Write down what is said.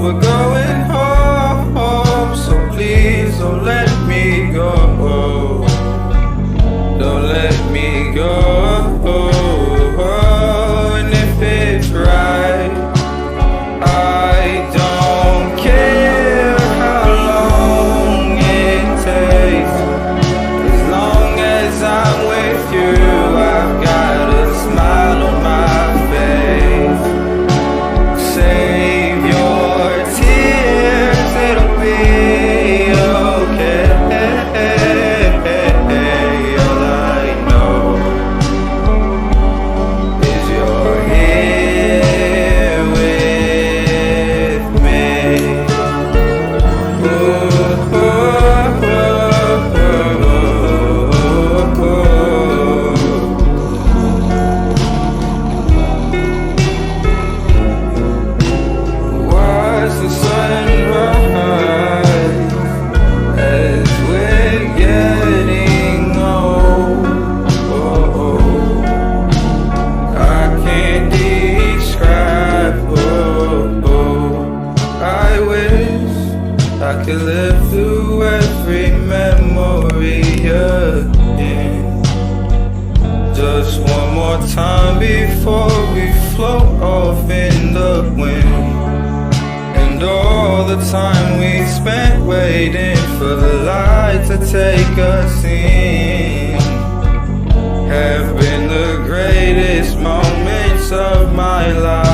we're going home, so please don't let me go. Don't let me go. And if it's right, I don't care how long it takes. As long as I'm with you, I've got a smile on my face. Save your tears, it'll be okay. All I know is you're here with me. Watch the sunrise as we're getting old. I can't describe. I wish I could live through every memory again. Just one more time before we float off in the wind. And all the time we spent waiting for the light to take us in have been the greatest moments of my life.